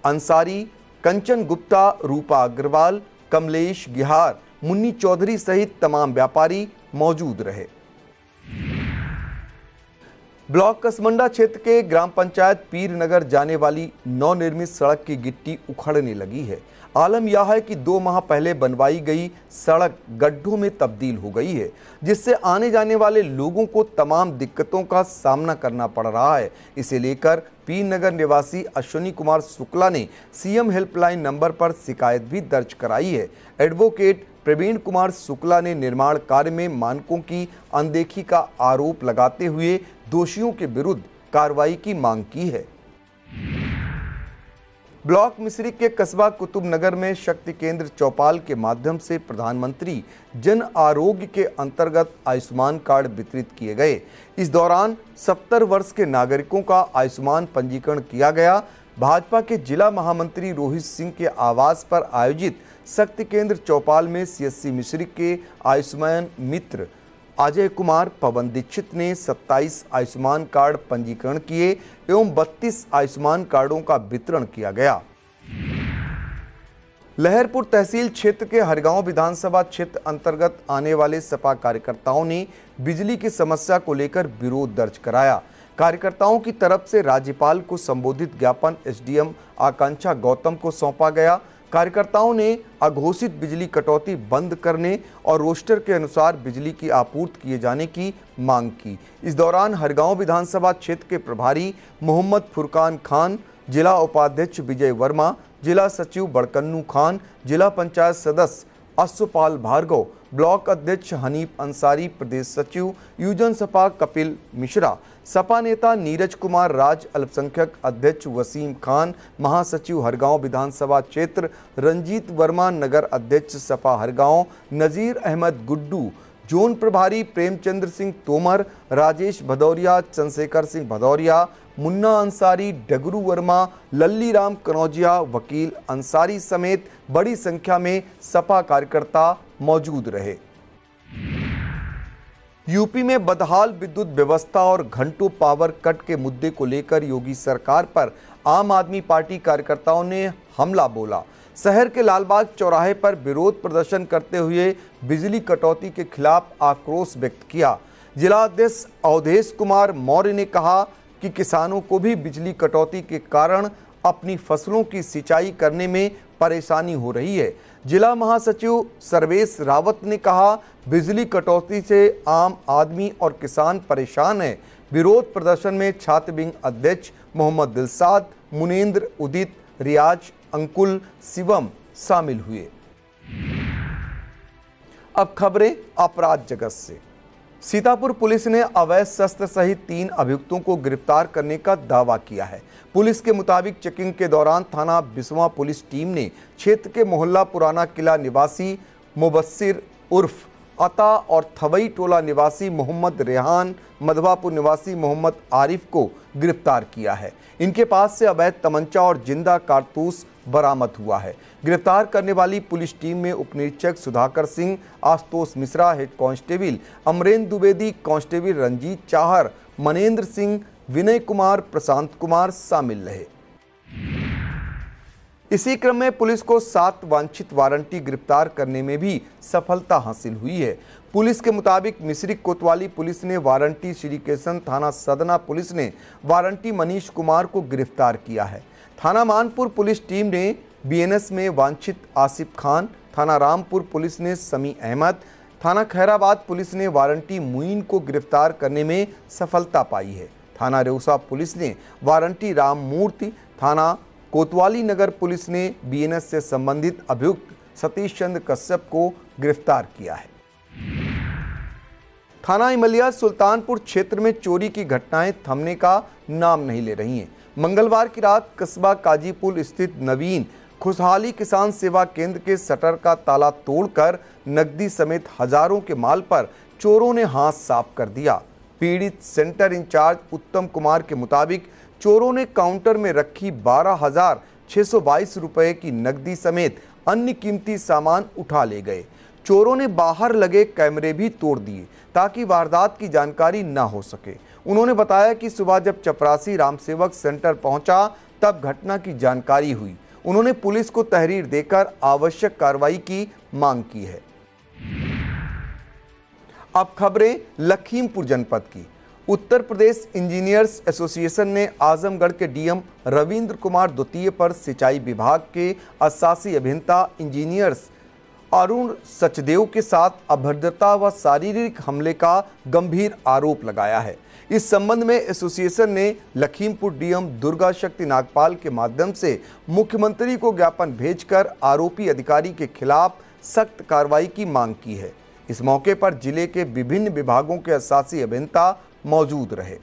अंसारी, कंचन गुप्ता, रूपा अग्रवाल, कमलेश गिहार, मुन्नी चौधरी सहित तमाम व्यापारी मौजूद रहे। ब्लॉक कसमंडा क्षेत्र के ग्राम पंचायत पीर नगर जाने वाली नवनिर्मित सड़क की गिट्टी उखड़ने लगी है। आलम यह है कि 2 माह पहले बनवाई गई सड़क गड्ढों में तब्दील हो गई है, जिससे आने जाने वाले लोगों को तमाम दिक्कतों का सामना करना पड़ रहा है। इसे लेकर पीर नगर निवासी अश्विनी कुमार शुक्ला ने सीएम हेल्पलाइन नंबर पर शिकायत भी दर्ज कराई है। एडवोकेट प्रवीण कुमार शुक्ला ने निर्माण कार्य में मानकों की अनदेखी का आरोप लगाते हुए दोषियों के विरुद्ध कार्रवाई की मांग की है। ब्लॉक मिश्रिक के कस्बा कुतुबनगर में शक्ति केंद्र चौपाल के माध्यम से प्रधानमंत्री जन आरोग्य के अंतर्गत आयुष्मान कार्ड वितरित किए गए। इस दौरान 70 वर्ष के नागरिकों का आयुष्मान पंजीकरण किया गया। भाजपा के जिला महामंत्री रोहित सिंह के आवास पर आयोजित शक्ति केंद्र चौपाल में सीएससी मिश्रिक के आयुष्मान मित्र अजय कुमार पवन दीक्षित ने 27 आयुष्मान कार्ड पंजीकरण किए एवं 32 आयुष्मान कार्डों का वितरण किया गया। लहरपुर तहसील क्षेत्र के हरगांव विधानसभा क्षेत्र अंतर्गत आने वाले सपा कार्यकर्ताओं ने बिजली की समस्या को लेकर विरोध दर्ज कराया। कार्यकर्ताओं की तरफ से राज्यपाल को संबोधित ज्ञापन एसडीएम आकांक्षा गौतम को सौंपा गया। कार्यकर्ताओं ने अघोषित बिजली कटौती बंद करने और रोस्टर के अनुसार बिजली की आपूर्ति किए जाने की मांग की। इस दौरान हरगांव विधानसभा क्षेत्र के प्रभारी मोहम्मद फुरकान खान, जिला उपाध्यक्ष विजय वर्मा, जिला सचिव बड़कन्नू खान, जिला पंचायत सदस्य अश्वपाल भार्गव, ब्लॉक अध्यक्ष हनीफ अंसारी, प्रदेश सचिव यूजन सपा कपिल मिश्रा, सपा नेता नीरज कुमार राज, अल्पसंख्यक अध्यक्ष वसीम खान, महासचिव हरगांव विधानसभा क्षेत्र रंजीत वर्मा, नगर अध्यक्ष सपा हरगांव नजीर अहमद गुड्डू, जोन प्रभारी प्रेमचंद्र सिंह तोमर, राजेश भदौरिया, चंद्रशेखर सिंह भदौरिया, मुन्ना अंसारी, डगरू वर्मा, लल्ली राम कनौजिया, वकील अंसारी समेत बड़ी संख्या में सपा कार्यकर्ता मौजूद रहे। यूपी में बदहाल विद्युत व्यवस्था और घंटों पावर कट के मुद्दे को लेकर योगी सरकार पर आम आदमी पार्टी कार्यकर्ताओं ने हमला बोला। शहर के लालबाग चौराहे पर विरोध प्रदर्शन करते हुए बिजली कटौती के खिलाफ आक्रोश व्यक्त किया। जिला अध्यक्ष अवधेश कुमार मौर्य ने कहा कि किसानों को भी बिजली कटौती के कारण अपनी फसलों की सिंचाई करने में परेशानी हो रही है। जिला महासचिव सर्वेश रावत ने कहा, बिजली कटौती से आम आदमी और किसान परेशान है। विरोध प्रदर्शन में छात्र विंग अध्यक्ष मोहम्मद दिलसाद, मुनेंद्र, उदित, रियाज, अंकुल, शिवम शामिल हुए। अब खबरें अपराध जगत से। सीतापुर पुलिस ने अवैध शस्त्र सहित 3 अभियुक्तों को गिरफ्तार करने का दावा किया है। पुलिस के मुताबिक चेकिंग के दौरान थाना बिस्वा पुलिस टीम ने क्षेत्र के मोहल्ला पुराना किला निवासी मुबस्सिर उर्फ अता और थवई टोला निवासी मोहम्मद रेहान, मधवापुर निवासी मोहम्मद आरिफ को गिरफ्तार किया है। इनके पास से अवैध तमंचा और जिंदा कारतूस बरामद हुआ है। गिरफ्तार करने वाली पुलिस टीम में उपनिरीक्षक Sudhakar Singh, Ashutosh Mishra, head constable Amrendra Dwivedi, constable Ranjeet Chahar, Manendra Singh, Vinay Kumar, Prashant Kumar शामिल रहे। इसी क्रम में पुलिस को 7 वांछित वारंटी गिरफ्तार करने में भी सफलता हासिल हुई है। पुलिस के मुताबिक मिश्रिक कोतवाली पुलिस ने वारंटी, श्रीकेशन थाना सदना पुलिस ने वारंटी मनीष कुमार को गिरफ्तार किया है। थाना मानपुर पुलिस टीम ने बीएनएस में वांछित आसिफ खान, थाना रामपुर पुलिस ने समी अहमद, थाना खैराबाद पुलिस ने वारंटी मुइन को गिरफ्तार करने में सफलता पाई है। थाना रेउसा पुलिस ने वारंटी राम मूर्ति, थाना कोतवाली नगर पुलिस ने बीएनएस से संबंधित अभियुक्त सतीश चंद्र कश्यप को गिरफ्तार किया है। थाना इमलिया सुल्तानपुर क्षेत्र में चोरी की घटनाएं थमने का नाम नहीं ले रही हैं। मंगलवार की रात कस्बा काजीपुर स्थित नवीन खुशहाली किसान सेवा केंद्र के शटर का ताला तोड़कर नकदी समेत हजारों के माल पर चोरों ने हाथ साफ कर दिया। पीड़ित सेंटर इंचार्ज उत्तम कुमार के मुताबिक चोरों ने काउंटर में रखी 12,622 रुपए की नकदी समेत अन्य कीमती सामान उठा ले गए। चोरों ने बाहर लगे कैमरे भी तोड़ दिए ताकि वारदात की जानकारी न हो सके। उन्होंने बताया कि सुबह जब चपरासी रामसेवक सेंटर पहुंचा तब घटना की जानकारी हुई। उन्होंने पुलिस को तहरीर देकर आवश्यक कार्रवाई की मांग की है। अब खबरें लखीमपुर जनपद की। उत्तर प्रदेश इंजीनियर्स एसोसिएशन ने आजमगढ़ के डीएम रविंद्र कुमार द्वितीय पर सिंचाई विभाग के अशासी अभियंता इंजीनियर्स अरुण सचदेव के साथ अभद्रता व शारीरिक हमले का गंभीर आरोप लगाया है। इस संबंध में एसोसिएशन ने लखीमपुर डीएम दुर्गा शक्ति नागपाल के माध्यम से मुख्यमंत्री को ज्ञापन भेजकर आरोपी अधिकारी के खिलाफ सख्त कार्रवाई की मांग की है। इस मौके पर जिले के विभिन्न विभागों के अशासी अभियंता मौजूद रहे।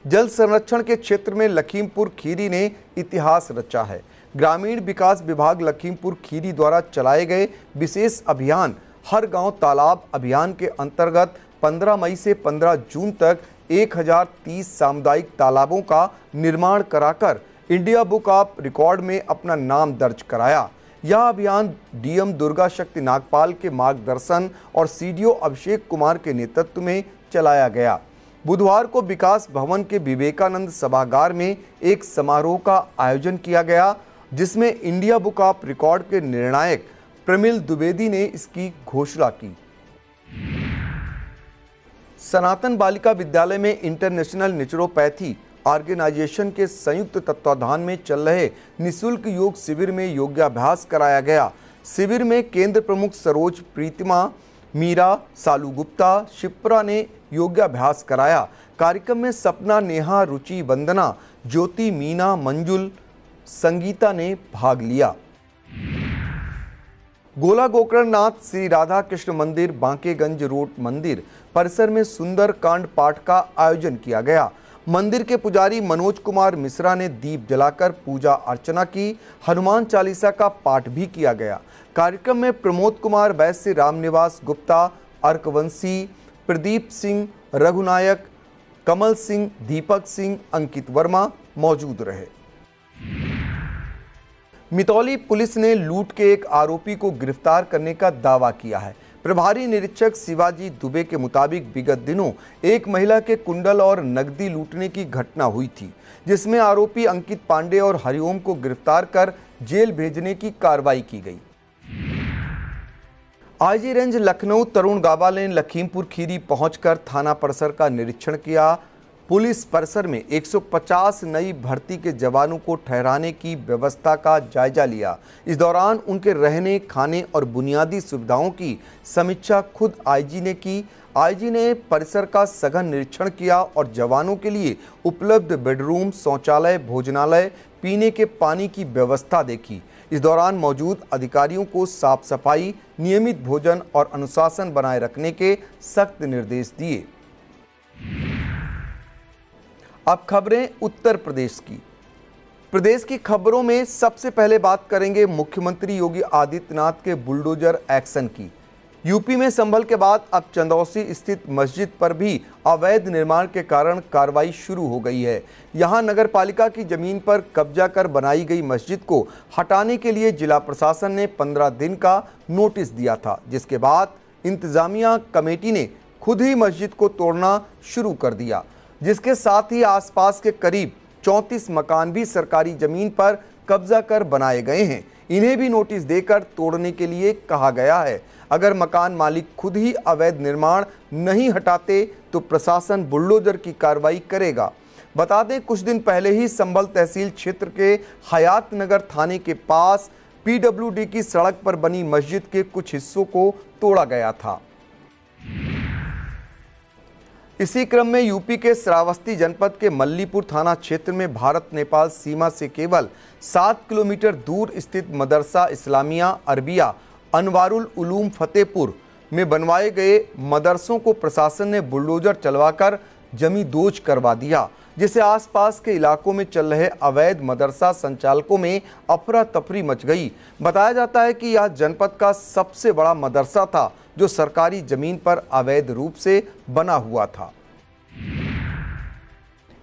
जल संरक्षण के क्षेत्र में लखीमपुर खीरी ने इतिहास रचा है। ग्रामीण विकास विभाग लखीमपुर खीरी द्वारा चलाए गए विशेष अभियान हर गांव तालाब अभियान के अंतर्गत 15 मई से 15 जून तक 1030 सामुदायिक तालाबों का निर्माण कराकर इंडिया बुक ऑफ रिकॉर्ड में अपना नाम दर्ज कराया। यह अभियान डीएम दुर्गा शक्ति नागपाल के मार्गदर्शन और सीडीओ अभिषेक कुमार के नेतृत्व में चलाया गया। बुधवार को विकास भवन के विवेकानंद सभागार में एक समारोह का आयोजन किया गया, जिसमें इंडिया बुक ऑफ रिकॉर्ड के निर्णायक प्रमिल द्विवेदी ने इसकी घोषणा की। सनातन बालिका विद्यालय में इंटरनेशनल नेचुरोपैथी ऑर्गेनाइजेशन के संयुक्त तत्वाधान में चल रहे निःशुल्क योग शिविर में योगाभ्यास कराया गया। शिविर में केंद्र प्रमुख सरोज प्रीतिमा, मीरा, सालू गुप्ता, शिप्रा ने योगाभ्यास कराया। कार्यक्रम में सपना, नेहा, रुचि, वंदना, ज्योति, मीना, मंजुल, संगीता ने भाग लिया। गोला गोकर्णनाथ श्री राधा कृष्ण मंदिर बांकेगंज रोड मंदिर परिसर में सुंदर कांड पाठ का आयोजन किया गया। मंदिर के पुजारी मनोज कुमार मिश्रा ने दीप जलाकर पूजा अर्चना की। हनुमान चालीसा का पाठ भी किया गया। कार्यक्रम में प्रमोद कुमार वैश्य, रामनिवास गुप्ता, अर्कवंशी, प्रदीप सिंह, रघुनायक, कमल सिंह, दीपक सिंह, अंकित वर्मा मौजूद रहे। मितौली पुलिस ने लूट के एक आरोपी को गिरफ्तार करने का दावा किया है। प्रभारी निरीक्षक शिवाजी दुबे के मुताबिक विगत दिनों एक महिला के कुंडल और नकदी लूटने की घटना हुई थी, जिसमें आरोपी अंकित पांडे और हरिओम को गिरफ्तार कर जेल भेजने की कार्रवाई की गई। आईजी रेंज लखनऊ तरुण गाबा ने लखीमपुर खीरी पहुंचकर थाना परिसर का निरीक्षण किया। पुलिस परिसर में 150 नई भर्ती के जवानों को ठहराने की व्यवस्था का जायजा लिया। इस दौरान उनके रहने, खाने और बुनियादी सुविधाओं की समीक्षा खुद आईजी ने की। आईजी ने परिसर का सघन निरीक्षण किया और जवानों के लिए उपलब्ध बेडरूम, शौचालय, भोजनालय, पीने के पानी की व्यवस्था देखी। इस दौरान मौजूद अधिकारियों को साफ सफाई, नियमित भोजन और अनुशासन बनाए रखने के सख्त निर्देश दिए। अब खबरें उत्तर प्रदेश की। प्रदेश की खबरों में सबसे पहले बात करेंगे मुख्यमंत्री योगी आदित्यनाथ के बुलडोजर एक्शन की। यूपी में संभल के बाद अब चंदौसी स्थित मस्जिद पर भी अवैध निर्माण के कारण कार्रवाई शुरू हो गई है। यहां नगरपालिका की जमीन पर कब्जा कर बनाई गई मस्जिद को हटाने के लिए जिला प्रशासन ने 15 दिन का नोटिस दिया था, जिसके बाद इंतजामिया कमेटी ने खुद ही मस्जिद को तोड़ना शुरू कर दिया, जिसके साथ ही आसपास के करीब 34 मकान भी सरकारी जमीन पर कब्जा कर बनाए गए हैं। इन्हें भी नोटिस देकर तोड़ने के लिए कहा गया है। अगर मकान मालिक खुद ही अवैध निर्माण नहीं हटाते तो प्रशासन बुलडोजर की कार्रवाई करेगा। बता दें, कुछ दिन पहले ही संभल तहसील क्षेत्र के हयात नगर थाने के पास पीडब्ल्यूडी की सड़क पर बनी मस्जिद के कुछ हिस्सों को तोड़ा गया था। इसी क्रम में यूपी के श्रावस्ती जनपद के मल्लीपुर थाना क्षेत्र में भारत नेपाल सीमा से केवल 7 किलोमीटर दूर स्थित मदरसा इस्लामिया अरबिया अनवारुल उलूम फतेहपुर में बनवाए गए मदरसों को प्रशासन ने बुलडोजर चलवाकर जमींदोज करवा दिया, जिससे आसपास के इलाकों में चल रहे अवैध मदरसा संचालकों में अफरा तफरी मच गई। बताया जाता है कि यह जनपद का सबसे बड़ा मदरसा था जो सरकारी जमीन पर अवैध रूप से बना हुआ था।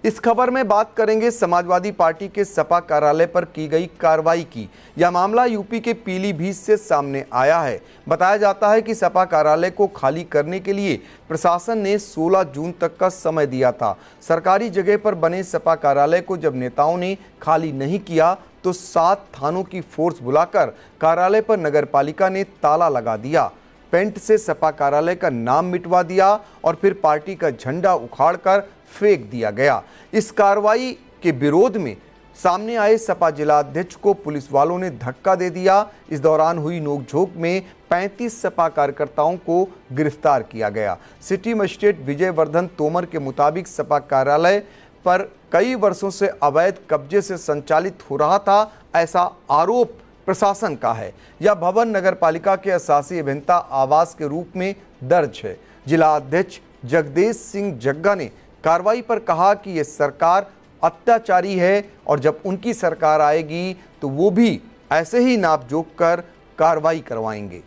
इस खबर में बात करेंगे समाजवादी पार्टी के सपा कार्यालय पर की गई कार्रवाई की। यह मामला यूपी के पीलीभीत से सामने आया है। बताया जाता है कि सपा कार्यालय को खाली करने के लिए प्रशासन ने 16 जून तक का समय दिया था। सरकारी जगह पर बने सपा कार्यालय को जब नेताओं ने खाली नहीं किया तो 7 थानों की फोर्स बुलाकर कार्यालय पर नगरपालिका ने ताला लगा दिया, पेंट से सपा कार्यालय का नाम मिटवा दिया और फिर पार्टी का झंडा उखाड़कर फेंक दिया गया। इस कार्रवाई के विरोध में सामने आए सपा जिला अध्यक्ष को पुलिस वालों ने धक्का दे दिया। इस दौरान हुई नोकझोंक में 35 सपा कार्यकर्ताओं को गिरफ्तार किया गया। सिटी मजिस्ट्रेट विजय वर्धन तोमर के मुताबिक सपा कार्यालय पर कई वर्षों से अवैध कब्जे से संचालित हो रहा था, ऐसा आरोप प्रशासन का है। यह भवन नगरपालिका के अशासी अभियंता आवास के रूप में दर्ज है। जिला अध्यक्ष जगदेश सिंह जग्गा ने कार्रवाई पर कहा कि यह सरकार अत्याचारी है और जब उनकी सरकार आएगी तो वो भी ऐसे ही नापजोक कर कार्रवाई करवाएंगे।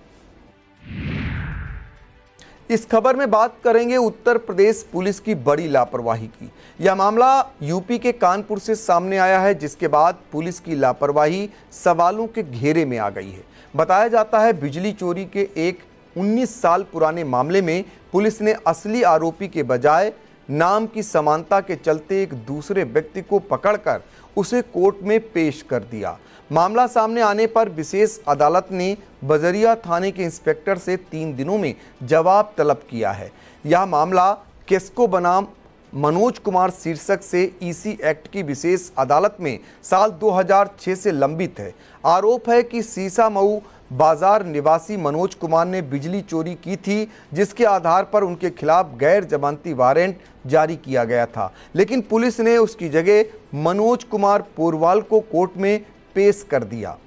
इस खबर में बात करेंगे उत्तर प्रदेश पुलिस की बड़ी लापरवाही की। यह मामला यूपी के कानपुर से सामने आया है, जिसके बाद पुलिस की लापरवाही सवालों के घेरे में आ गई है। बताया जाता है बिजली चोरी के एक 19 साल पुराने मामले में पुलिस ने असली आरोपी के बजाय नाम की समानता के चलते एक दूसरे व्यक्ति को पकड़कर उसे कोर्ट में पेश कर दिया। मामला सामने आने पर विशेष अदालत ने बजरिया थाने के इंस्पेक्टर से 3 दिनों में जवाब तलब किया है। यह मामला केस्को बनाम मनोज कुमार शीर्षक से ईसी एक्ट की विशेष अदालत में साल 2006 से लंबित है। आरोप है कि सीसामऊ बाजार निवासी मनोज कुमार ने बिजली चोरी की थी, जिसके आधार पर उनके खिलाफ गैर जमानती वारंट जारी किया गया था, लेकिन पुलिस ने उसकी जगह मनोज कुमार पोरवाल को कोर्ट में पेश कर दिया।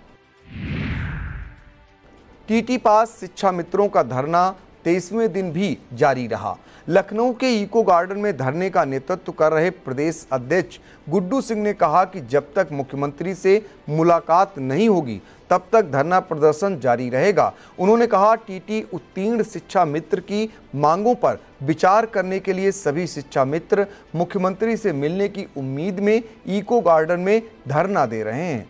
टीटी पास शिक्षा मित्रों का धरना 23वें दिन भी जारी रहा। लखनऊ के इको गार्डन में धरने का नेतृत्व कर रहे प्रदेश अध्यक्ष गुड्डू सिंह ने कहा कि जब तक मुख्यमंत्री से मुलाकात नहीं होगी तब तक धरना प्रदर्शन जारी रहेगा। उन्होंने कहा टीटी उत्तीर्ण शिक्षा मित्र की मांगों पर विचार करने के लिए सभी शिक्षा मित्र मुख्यमंत्री से मिलने की उम्मीद में इको गार्डन में धरना दे रहे हैं।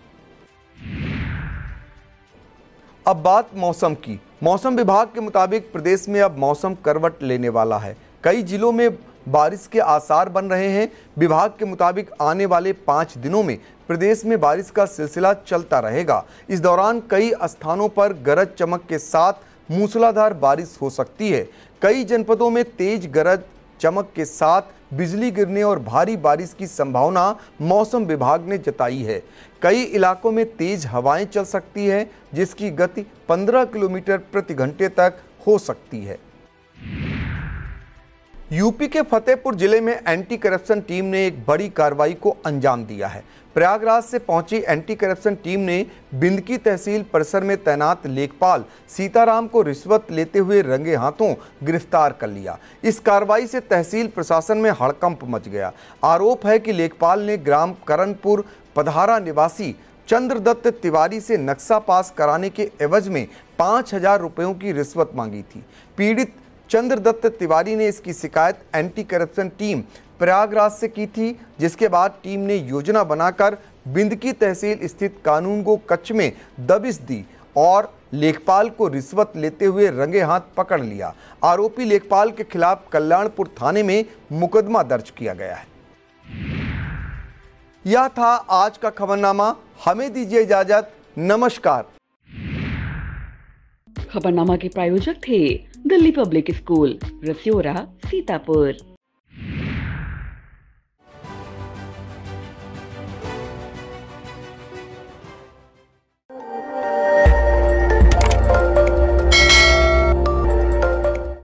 अब बात मौसम की। मौसम विभाग के मुताबिक प्रदेश में अब मौसम करवट लेने वाला है। कई जिलों में बारिश के आसार बन रहे हैं। विभाग के मुताबिक आने वाले 5 दिनों में प्रदेश में बारिश का सिलसिला चलता रहेगा। इस दौरान कई स्थानों पर गरज चमक के साथ मूसलाधार बारिश हो सकती है। कई जनपदों में तेज गरज चमक के साथ बिजली गिरने और भारी बारिश की संभावना मौसम विभाग ने जताई है। कई इलाकों में तेज हवाएं चल सकती है, जिसकी गति 15 किलोमीटर प्रति घंटे तक हो सकती है। यूपी के फतेहपुर जिले में एंटी करप्शन टीम ने एक बड़ी कार्रवाई को अंजाम दिया है। प्रयागराज से पहुंची एंटी करप्शन टीम ने बिंदकी तहसील परिसर में तैनात लेखपाल सीताराम को रिश्वत लेते हुए रंगे हाथों गिरफ्तार कर लिया। इस कार्रवाई से तहसील प्रशासन में हड़कंप मच गया। आरोप है कि लेखपाल ने ग्राम करणपुर पधारा निवासी चंद्रदत्त तिवारी से नक्शा पास कराने के एवज में 5,000 रुपयों की रिश्वत मांगी थी। पीड़ित चंद्रदत्त तिवारी ने इसकी शिकायत एंटी करप्शन टीम प्रयागराज से की थी, जिसके बाद टीम ने योजना बनाकर बिंदकी तहसील स्थित कानूनगो कक्ष में दबिश दी और लेखपाल को रिश्वत लेते हुए रंगे हाथ पकड़ लिया। आरोपी लेखपाल के खिलाफ कल्याणपुर थाने में मुकदमा दर्ज किया गया है। यह था आज का खबरनामा। हमें दीजिए इजाजत। नमस्कार। खबरनामा के प्रायोजक थे दिल्ली पब्लिक स्कूल, रसियोरा, सीतापुर।